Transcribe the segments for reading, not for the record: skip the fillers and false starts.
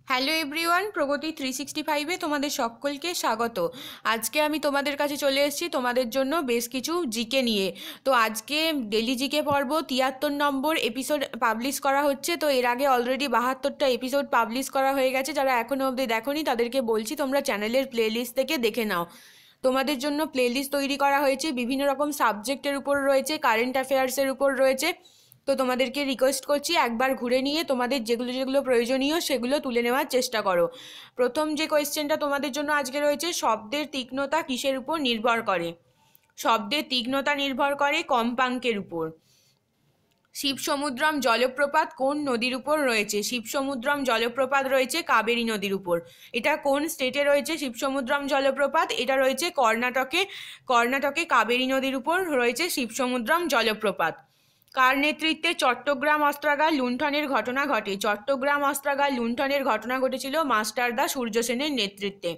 Hello everyone, প্রগতি 365-এ তোমাদের সকলকে স্বাগত। আজকে আমি তোমাদের কাছে চলে এসেছি তোমাদের জন্য বেশ কিছু জিকে নিয়ে। তো আজকে ডেলি জিকে পর্ব 73 নম্বর এপিসোড পাবলিশ করা হচ্ছে। তো এর আগে অলরেডি 72টা এপিসোড পাবলিশ করা হয়ে গেছে। যারা এখনও অবধি দেখোনি তাদেরকে বলছি তোমরা চ্যানেলের প্লেলিস্ট থেকে দেখে নাও। তোমাদের জন্য প্লেলিস্ট তৈরি করা হয়েছে, বিভিন্ন রকম সাবজেক্টের উপর রয়েছে, কারেন্ট অ্যাফেয়ার্সের উপর রয়েছে। তো তোমাদেরকে রিকোয়েস্ট করছি একবার ঘুরে নিয়ে তোমাদের যেগুলো যেগুলো প্রয়োজনীয় সেগুলো তুলে নেওয়ার চেষ্টা করো। প্রথম যে কোয়েশ্চেনটা তোমাদের জন্য আজকে রয়েছে, শব্দের তীক্ষ্ণতা কিসের উপর নির্ভর করে? শব্দের তীক্ষ্ণতা নির্ভর করে কম্পাঙ্কের উপর। শিবসমুদ্রম জলপ্রপাত কোন নদীর উপর রয়েছে? শিবসমুদ্রম জলপ্রপাত রয়েছে কাবেরী নদীর উপর। এটা কোন স্টেটে রয়েছে শিবসমুদ্রম জলপ্রপাত? এটা রয়েছে কর্ণাটকে। কর্ণাটকে কাবেরী নদীর উপর রয়েছে শিবসমুদ্রম জলপ্রপাত। কার নেতৃত্বে চট্টগ্রাম অস্ত্রাগার লুণ্ঠনের ঘটনা ঘটে? চট্টগ্রাম অস্ত্রাগার লুণ্ঠনের ঘটনা ঘটেছিল মাস্টারদা সূর্য সেনের নেতৃত্বে।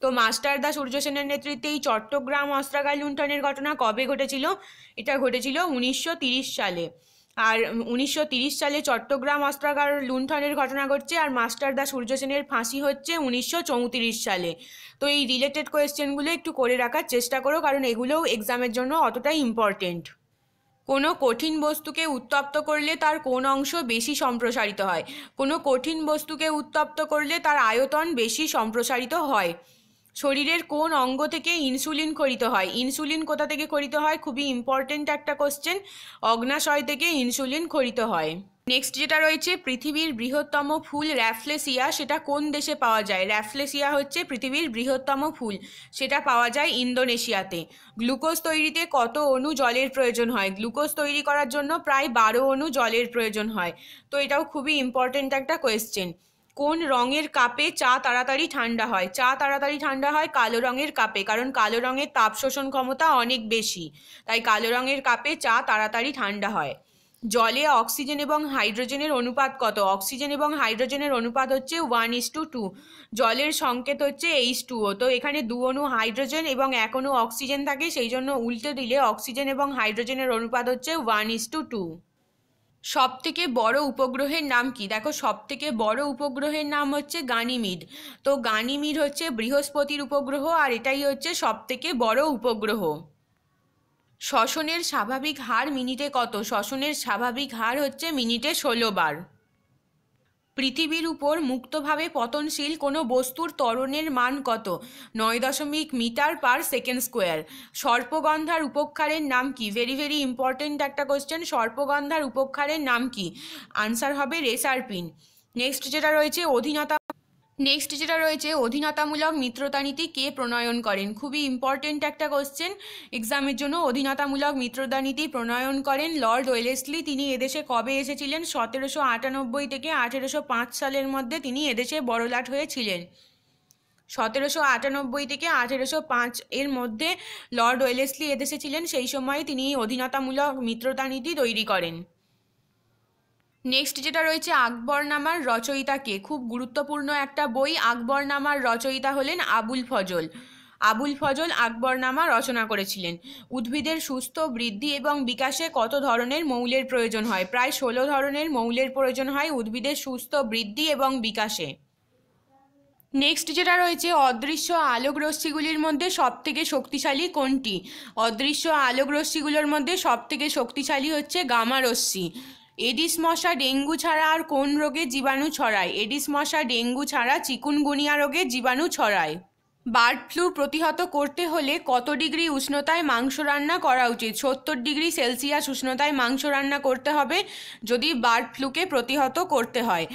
তো মাস্টারদা সূর্য সেনের নেতৃত্বে এই চট্টগ্রাম অস্ত্রাগার লুণ্ঠনের ঘটনা কবে ঘটেছিল? এটা ঘটেছিল 1930 সালে। আর 1930 সালে চট্টগ্রাম অস্ত্রাগার লুণ্ঠনের ঘটনা ঘটছে, আর মাস্টারদা সূর্য সেনের ফাঁসি হচ্ছে 1934 সালে। তো এই রিলেটেড কোয়েশ্চেনগুলো একটু করে রাখার চেষ্টা করো, কারণ এগুলোও এক্সামের জন্য অতটাই ইম্পর্টেন্ট। কোনো কঠিন বস্তুকে উত্তপ্ত করলে তার কোন অংশ বেশি সম্প্রসারিত হয়? কোনো কঠিন বস্তুকে উত্তপ্ত করলে তার আয়তন বেশি সম্প্রসারিত হয়। শরীরের কোন অঙ্গ থেকে ইনসুলিন খরিত হয়? ইনসুলিন কোথা থেকে খরিত হয়? খুবই ইম্পর্টেন্ট একটা কোশ্চেন। অগ্নাশয় থেকে ইনসুলিন খরিত হয়। নেক্সট যেটা রয়েছে, পৃথিবীর বৃহত্তম ফুল র্যাফলেসিয়া, সেটা কোন দেশে পাওয়া যায়? র্যাফলেসিয়া হচ্ছে পৃথিবীর বৃহত্তম ফুল, সেটা পাওয়া যায় ইন্দোনেশিয়াতে। গ্লুকোজ তৈরিতে কত অণু জলের প্রয়োজন হয়? গ্লুকোজ তৈরি করার জন্য প্রায় 12 অণু জলের প্রয়োজন হয়। তো এটাও খুবই ইম্পর্টেন্ট একটা কোয়েশ্চেন। কোন রঙের কাপে চা তাড়াতাড়ি ঠান্ডা হয়? চা তাড়াতাড়ি ঠান্ডা হয় কালো রঙের কাপে, কারণ কালো রঙের তাপ শোষণ ক্ষমতা অনেক বেশি, তাই কালো রঙের কাপে চা তাড়াতাড়ি ঠান্ডা হয়। জলে অক্সিজেন এবং হাইড্রোজেনের অনুপাত কত? অক্সিজেন এবং হাইড্রোজেনের অনুপাত হচ্ছে 1:2। জলের সংকেত হচ্ছে H2O। তো এখানে 2 অণু হাইড্রোজেন এবং 1 অণু অক্সিজেন থাকে, সেই জন্য উল্টে দিলে অক্সিজেন এবং হাইড্রোজেনের অনুপাত হচ্ছে 1:2। সব থেকে বড় উপগ্রহের নাম কি? দেখো, সব থেকে বড় উপগ্রহের নাম হচ্ছে গানিমিড। তো গানিমিড হচ্ছে বৃহস্পতির উপগ্রহ, আর এটাই হচ্ছে সব থেকে বড় উপগ্রহ। শ্বসনের স্বাভাবিক হার মিনিটে কত? শ্বসনের স্বাভাবিক হার হচ্ছে মিনিটে 16 বার। পৃথিবীর উপর মুক্তভাবে পতনশীল কোনো বস্তুর ত্বরণের মান কত? 9.মিটার/সেকেন্ড স্কোয়ার। সর্পগন্ধার উপক্ষারের নাম কি? ভেরি ভেরি ইম্পর্টেন্ট একটা কোশ্চেন। সর্পগন্ধার উপক্ষারের নাম কি? আনসার হবে রেসারপিন। নেক্সট যেটা রয়েছে অধীনতামূলক মিত্রতা নীতি কে প্রণয়ন করেন? খুবই ইম্পর্টেন্ট একটা কোশ্চেন এক্সামের জন্য। অধীনতামূলক মিত্রতা নীতি প্রণয়ন করেন লর্ড ওয়েলেসলি। তিনি এদেশে কবে এসেছিলেন? 1798 থেকে 1805 সালের মধ্যে তিনি এদেশে বড়লাট হয়েছিলেন। 1798 থেকে 1805 এর মধ্যে লর্ড ওয়েলেসলি এদেশে ছিলেন, সেই সময় তিনি অধীনতামূলক মিত্রতা নীতি তৈরি করেন। নেক্সট যেটা রয়েছে, আকবরনামার রচয়িতা কে? খুব গুরুত্বপূর্ণ একটা বই। আকবরনামার রচয়িতা হলেন আবুল ফজল। আবুল ফজল আকবরনামা রচনা করেছিলেন। উদ্ভিদের সুস্থ বৃদ্ধি এবং বিকাশে কত ধরনের মৌলের প্রয়োজন হয়? প্রায় 16 ধরনের মৌলের প্রয়োজন হয় উদ্ভিদের সুস্থ বৃদ্ধি এবং বিকাশে। নেক্সট যেটা রয়েছে, অদৃশ্য আলোক রশ্মিগুলির মধ্যে সবথেকে শক্তিশালী কোনটি? অদৃশ্য আলোক রশ্মিগুলোর মধ্যে সবথেকে শক্তিশালী হচ্ছে গামা রশ্মি। এডিস মশা ডেঙ্গু ছাড়া আর কোন রোগে জীবাণু ছড়ায়? এডিস মশা ডেঙ্গু ছাড়া চিকুনগুনিয়া রোগে জীবাণু ছড়ায়। বার্ড ফ্লু প্রতিহত করতে হলে কত ডিগ্রি উষ্ণতায় মাংস রান্না করা উচিত? 70°C উষ্ণতায় মাংস রান্না করতে হবে যদি বার্ড ফ্লুকে প্রতিহত করতে হয়।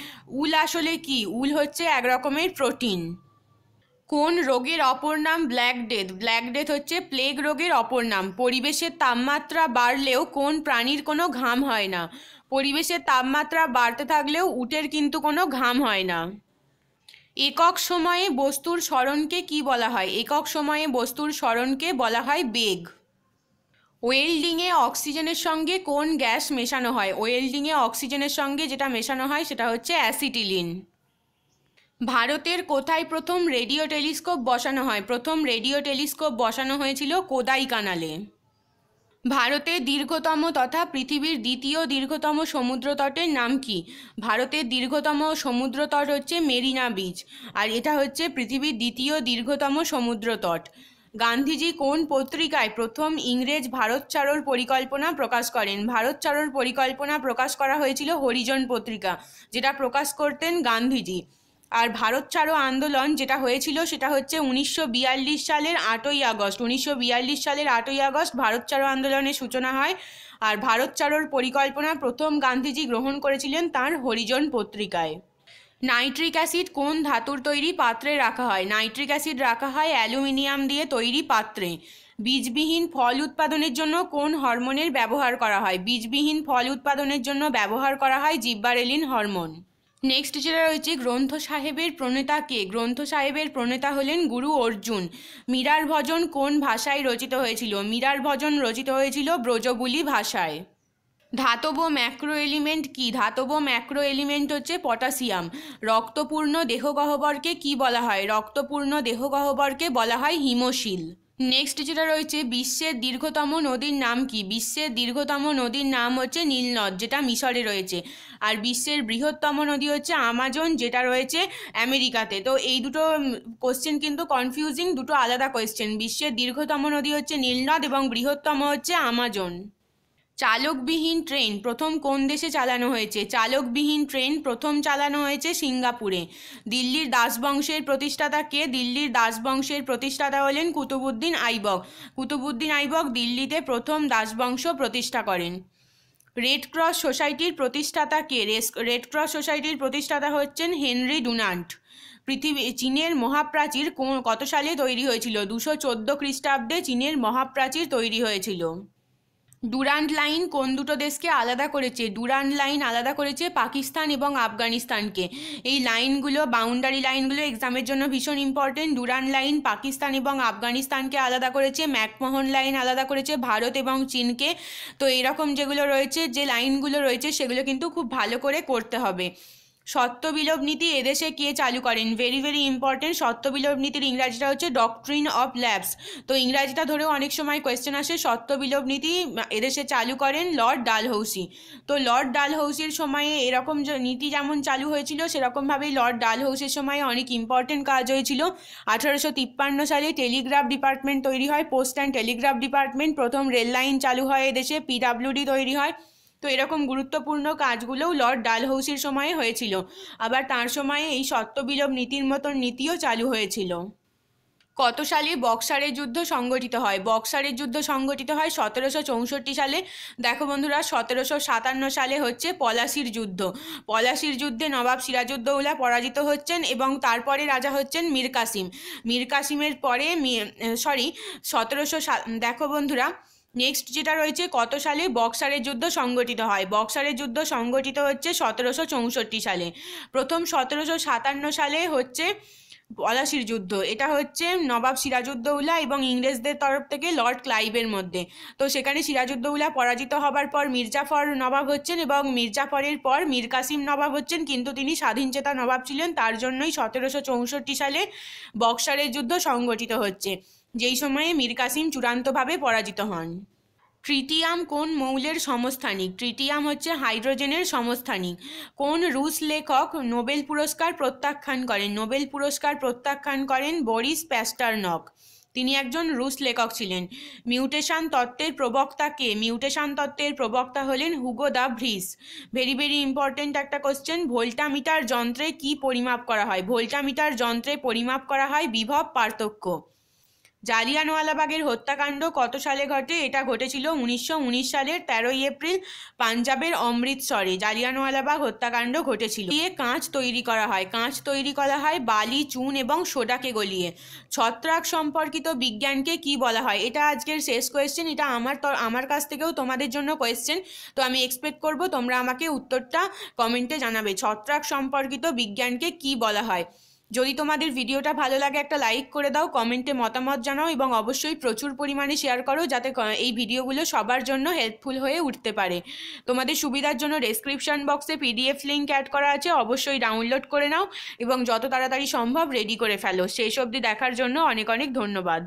উল আসলে কি? উল হচ্ছে এক রকমের প্রোটিন। কোন রোগের অপর নাম ব্ল্যাক ডেথ? ব্ল্যাক ডেথ হচ্ছে প্লেগ রোগের অপর নাম। পরিবেশের তাপমাত্রা বাড়লেও কোন প্রাণীর কোনো ঘাম হয় না? পরিবেশের তাপমাত্রা বাড়তে থাকলেও উটের কিন্তু কোনো ঘাম হয় না। একক সময়ে বস্তুর সরণকে কি বলা হয়? একক সময়ে বস্তুর সরণকে বলা হয় বেগ। ওয়েল্ডিংয়ে অক্সিজেনের সঙ্গে কোন গ্যাস মেশানো হয়? ওয়েল্ডিংয়ে অক্সিজেনের সঙ্গে যেটা মেশানো হয় সেটা হচ্ছে অ্যাসিটিলিন। ভারতের কোথায় প্রথম রেডিও টেলিস্কোপ বসানো হয়? প্রথম রেডিও টেলিস্কোপ বসানো হয়েছিল কোদাইকানালে। ভারতের দীর্ঘতম তথা পৃথিবীর দ্বিতীয় দীর্ঘতম সমুদ্রতটের নাম কি? ভারতের দীর্ঘতম সমুদ্রতট হচ্ছে মেরিনা বিচ, আর এটা হচ্ছে পৃথিবীর দ্বিতীয় দীর্ঘতম সমুদ্রতট। গান্ধীজি কোন পত্রিকায় প্রথম ইংরেজ ভারত ছাড়োর পরিকল্পনা প্রকাশ করেন? ভারত ছাড়োর পরিকল্পনা প্রকাশ করা হয়েছিল হরিজন পত্রিকা, যেটা প্রকাশ করতেন গান্ধীজি। আর ভারত ছাড়ো আন্দোলন যেটা হয়েছিল সেটা হচ্ছে 1942 সালের 8ই আগস্ট। 1942 সালের 8ই আগস্ট ভারত ছাড়ো আন্দোলনের সূচনা হয়। আর ভারত ছাড়োর পরিকল্পনা প্রথম গান্ধীজি গ্রহণ করেছিলেন তার হরিজন পত্রিকায়। নাইট্রিক অ্যাসিড কোন ধাতুর তৈরি পাত্রে রাখা হয়? নাইট্রিক অ্যাসিড রাখা হয় অ্যালুমিনিয়াম দিয়ে তৈরি পাত্রে। বীজবিহীন ফল উৎপাদনের জন্য কোন হরমোনের ব্যবহার করা হয়? বীজবিহীন ফল উৎপাদনের জন্য ব্যবহার করা হয় জিব্বারেলিন হরমোন। নেক্সট যেটা রয়েছে, গ্রন্থ সাহেবের প্রণেতা কে? গ্রন্থ সাহেবের প্রণেতা হলেন গুরু অর্জুন। মীরার ভজন কোন ভাষায় রচিত হয়েছিল? মীরার ভজন রচিত হয়েছিল ব্রজবুলি ভাষায়। ধাতব ম্যাক্রো এলিমেন্ট কি? ধাতব ম্যাক্রো এলিমেন্ট হচ্ছে পটাশিয়াম। রক্তপূর্ণ দেহগহ্বরকে কি বলা হয়? রক্তপূর্ণ দেহগহ্বরকে বলা হয় হিমশিল। নেক্সট যেটা রয়েছে, বিশ্বের দীর্ঘতম নদীর নাম কি? বিশ্বের দীর্ঘতম নদীর নাম হচ্ছে নীল নদ, যেটা মিশরে রয়েছে। আর বিশ্বের বৃহত্তম নদী হচ্ছে আমাজন, যেটা রয়েছে আমেরিকাতে। তো এই দুটো কোশ্চেন কিন্তু কনফিউজিং, দুটো আলাদা কোয়েশ্চেন। বিশ্বের দীর্ঘতম নদী হচ্ছে নীল নদ এবং বৃহত্তম হচ্ছে আমাজন। চালকবিহীন ট্রেন প্রথম কোন দেশে চালানো হয়েছে? চালকবিহীন ট্রেন প্রথম চালানো হয়েছে সিঙ্গাপুরে। দিল্লির দাসবংশের প্রতিষ্ঠাতা কে? দিল্লির দাসবংশের প্রতিষ্ঠাতা হলেন কুতুবউদ্দিন আইবক। কুতুবউদ্দিন আইবক দিল্লিতে প্রথম দাসবংশ প্রতিষ্ঠা করেন। রেড ক্রস সোসাইটির প্রতিষ্ঠাতা কে? রেড ক্রস সোসাইটির প্রতিষ্ঠাতা হচ্ছেন হেনরি ডুনান্ট। চীনের মহাপ্রাচীর কত সালে তৈরি হয়েছিল? 214 খ্রিস্টাব্দে চীনের মহাপ্রাচীর তৈরি হয়েছিল। ডুরান্ড লাইন কোন দুটো দেশকে আলাদা করেছে? ডুরান্ড লাইন আলাদা করেছে পাকিস্তান এবং আফগানিস্তানকে। এই লাইনগুলো, বাউন্ডারি লাইনগুলো এক্সামের জন্য ভীষণ ইম্পর্টেন্ট। ডুরান্ড লাইন পাকিস্তান এবং আফগানিস্তানকে আলাদা করেছে। ম্যাকমোহন লাইন আলাদা করেছে ভারত এবং চীনকে। তো এরকম যেগুলো রয়েছে, যে লাইনগুলো রয়েছে, সেগুলো কিন্তু খুব ভালো করে করতে হবে। সত্যবিলোপ নীতি এদেশে কে চালু করেন? Very very important. সত্যবিলোপ নীতির ইংরাজিটা হচ্ছে ডক্ট্রিন অফ ল্যাপস। তো ইংরাজিটা ধরেও অনেক সময় কোয়েশ্চেন আসে। সত্যবিলোপ নীতি এদেশে চালু করেন লর্ড ডালহৌসি। তো লর্ড ডালহৌসির সময়ে এরকম নীতি যেমন চালু হয়েছিল, সেরকমভাবেই লর্ড ডালহৌসির সময়ে অনেক ইম্পর্টেন্ট কাজ হয়েছিল। 1853 সালে টেলিগ্রাফ ডিপার্টমেন্ট তৈরি হয়, পোস্ট অ্যান্ড টেলিগ্রাফ ডিপার্টমেন্ট। প্রথম রেল লাইন চালু হয় এদেশে, পিডাব্লিউডি তৈরি হয়। তো এরকম গুরুত্বপূর্ণ কাজগুলোও লর্ড ডালহৌসির সময়ে হয়েছিল। আবার তার সময়ে এই সত্যবিলোপ নীতির মতন নীতিও চালু হয়েছিল। কত সালে বক্সারের যুদ্ধ সংগঠিত হয়? বক্সারের যুদ্ধ সংগঠিত হয় 1764 সালে। দেখো বন্ধুরা, 1757 সালে হচ্ছে পলাশির যুদ্ধ। পলাশির যুদ্ধে নবাব সিরাজউদ্দৌলা পরাজিত হচ্ছেন এবং তারপরে রাজা হচ্ছেন মীর কাসিম। মীর কাসিমের পরে দেখো বন্ধুরা, নেক্সট যেটা রয়েছে, কত সালে বক্সারের যুদ্ধ সংগঠিত হয়? বক্সারের যুদ্ধ সংগঠিত হচ্ছে 1764 সালে। প্রথম 1757 সালে হচ্ছে পলাশির যুদ্ধ। এটা হচ্ছে নবাব সিরাজউদ্দৌলা এবং ইংরেজদের তরফ থেকে লর্ড ক্লাইভের মধ্যে। তো সেখানে সিরাজউদ্দৌলা পরাজিত হবার পর মির্জাফর নবাব হচ্ছেন এবং মির্জাফরের পর মীর কাসিম নবাব হচ্ছেন, কিন্তু তিনি স্বাধীনচেতা নবাব ছিলেন। তার জন্যই 1764 সালে বক্সারের যুদ্ধ সংগঠিত হচ্ছে, যেই সময়ে মীর কাসিম চূড়ান্তভাবে পরাজিত হন। ট্রিটিয়াম কোন মৌলের সমস্থানিক? ট্রিটিয়াম হচ্ছে হাইড্রোজেনের সমস্থানিক। কোন রুশ লেখক নোবেল পুরস্কার প্রত্যাখ্যান করেন? নোবেল পুরস্কার প্রত্যাখ্যান করেন বরিস প্যাস্টারনক। তিনি একজন রুশ লেখক ছিলেন। মিউটেশন তত্ত্বের প্রবক্তা কে? মিউটেশন তত্ত্বের প্রবক্তা হলেন হুগো দা ভ্রিস। ভেরি ভেরি ইম্পর্টেন্ট একটা কোশ্চেন। ভোল্টামিটার যন্ত্রে কি পরিমাপ করা হয়? ভোল্টামিটার যন্ত্রে পরিমাপ করা হয় বিভব পার্থক্য। জালিয়ানওয়ালাবাগের হত্যাকাণ্ড কত সালে ঘটে? এটা ঘটেছিল 1919 সালের 13ই এপ্রিল পাঞ্জাবের অমৃতসরে জালিয়ানওয়ালাবাগ হত্যাকাণ্ড ঘটেছিল। দিয়ে কাঁচ তৈরি করা হয়? কাঁচ তৈরি করা হয় বালি, চুন এবং সোডাকে গলিয়ে। ছত্রাক সম্পর্কিত বিজ্ঞানকে কি বলা হয়? এটা আজকের শেষ কোয়েশ্চেন। এটা আমার কাছ থেকেও তোমাদের জন্য কোয়েশ্চেন। তো আমি এক্সপেক্ট করব তোমরা আমাকে উত্তরটা কমেন্টে জানাবে। ছত্রাক সম্পর্কিত বিজ্ঞানকে কি বলা হয়? যদি তোমাদের ভিডিওটা ভালো লাগে একটা লাইক করে দাও, কমেন্টে মতামত জানাও এবং অবশ্যই প্রচুর পরিমাণে শেয়ার করো, যাতে এই ভিডিওগুলো সবার জন্য হেল্পফুল হয়ে উঠতে পারে। তোমাদের সুবিধার জন্য ডেসক্রিপশন বক্সে PDF লিঙ্ক অ্যাড করা আছে, অবশ্যই ডাউনলোড করে নাও এবং যত তাড়াতাড়ি সম্ভব রেডি করে ফেলো। শেষ অবধি দেখার জন্য অনেক অনেক ধন্যবাদ।